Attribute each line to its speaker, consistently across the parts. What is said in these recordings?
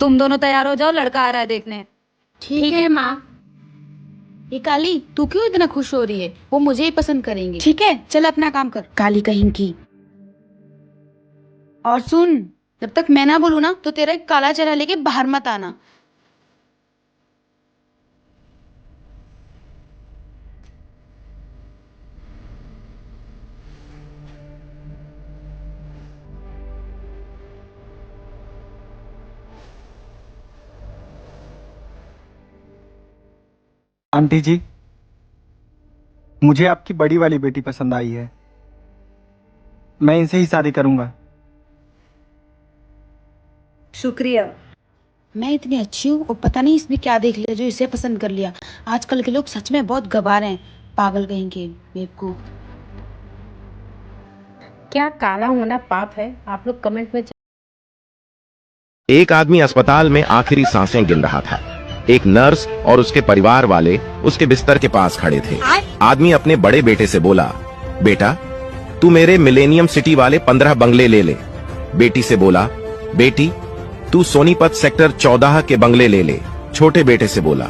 Speaker 1: तुम दोनों तैयार हो जाओ, लड़का आ रहा है देखने।
Speaker 2: ठीक है माँ। ये काली, तू क्यों इतना खुश हो रही है? वो मुझे ही पसंद करेंगे।
Speaker 1: ठीक है, चल अपना काम कर।
Speaker 2: काली कहीं की। और सुन, जब तक मैं ना बोलूँ ना तो तेरा एक काला चेहरा लेके बाहर मत आना।
Speaker 3: आंटी जी, मुझे आपकी बड़ी वाली बेटी पसंद आई है। मैं इनसे ही शादी करूंगा।
Speaker 1: शुक्रिया।
Speaker 2: मैं इतनी अच्छी हूँ और पता नहीं इसने क्या देख लिया जो इसे पसंद कर लिया। आजकल के लोग सच में बहुत गवार हैं। पागल कहीं के बेवकूफ।
Speaker 4: क्या काला होना पाप है? आप लोग कमेंट में।
Speaker 5: एक आदमी अस्पताल में आखिरी सांसें गिन रहा था। एक नर्स और उसके परिवार वाले उसके बिस्तर के पास खड़े थे। आदमी अपने बड़े बेटे से बोला, बेटा तू मेरे मिलेनियम सिटी वाले 15 बंगले ले ले। बेटी से बोला, बेटी तू सोनीपत सेक्टर 14 के बंगले ले ले। छोटे बेटे से बोला,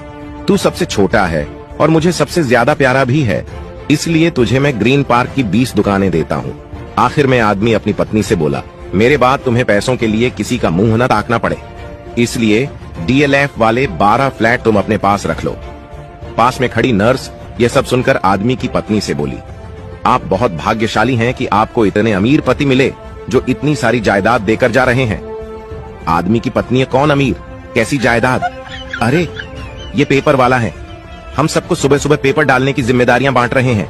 Speaker 5: तू सबसे छोटा है और मुझे सबसे ज्यादा प्यारा भी है, इसलिए तुझे मैं ग्रीन पार्क की 20 दुकानें देता हूँ। आखिर में आदमी अपनी पत्नी से बोला, मेरे बाद तुम्हें पैसों के लिए किसी का मुंह न ताकना पड़े, इसलिए DLF वाले 12 फ्लैट तुम अपने पास रख लो। पास में खड़ी नर्स ये सब सुनकर आदमी की पत्नी से बोली, आप बहुत भाग्यशाली हैं कि आपको इतने अमीर पति मिले जो इतनी सारी जायदाद देकर जा रहे हैं। आदमी की पत्नी, कौन अमीर, कैसी जायदाद? अरे ये पेपर वाला है, हम सबको सुबह सुबह पेपर डालने की जिम्मेदारियां बांट रहे हैं।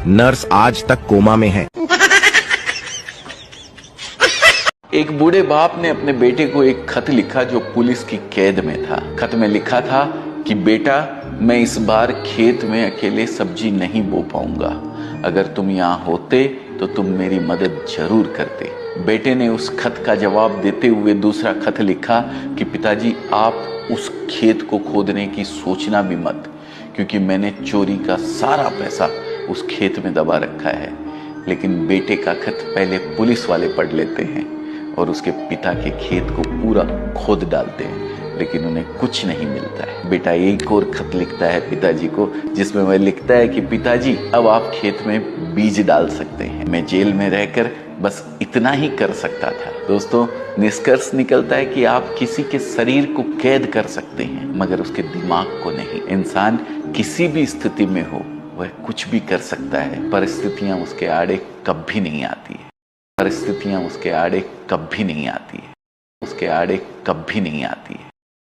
Speaker 5: नर्स आज तक कोमा में है।
Speaker 6: एक बूढ़े बाप ने अपने बेटे को एक खत लिखा जो पुलिस की कैद में था। खत में लिखा था कि बेटा मैं इस बार खेत में अकेले सब्जी नहीं बो पाऊंगा, अगर तुम यहाँ होते तो तुम मेरी मदद जरूर करते। बेटे ने उस खत का जवाब देते हुए दूसरा खत लिखा कि पिताजी आप उस खेत को खोदने की सोचना भी मत, क्योंकि मैंने चोरी का सारा पैसा उस खेत में दबा रखा है। लेकिन बेटे का खत पहले पुलिस वाले पढ़ लेते हैं और उसके पिता के खेत को पूरा खोद डालते हैं, लेकिन उन्हें कुछ नहीं मिलता है। बेटा एक और खत लिखता है पिताजी को, जिसमें वह लिखता है कि पिताजी अब आप खेत में बीज डाल सकते हैं। मैं जेल में रहकर बस इतना ही कर सकता था। दोस्तों, निष्कर्ष निकलता है कि आप किसी के शरीर को कैद कर सकते हैं मगर उसके दिमाग को नहीं। इंसान किसी भी स्थिति में हो वह कुछ भी कर सकता है, परिस्थितियां उसके आड़े कभी नहीं आती है। परिस्थितियां उसके आड़े कभी नहीं आती है। उसके आड़े कभी नहीं आती है।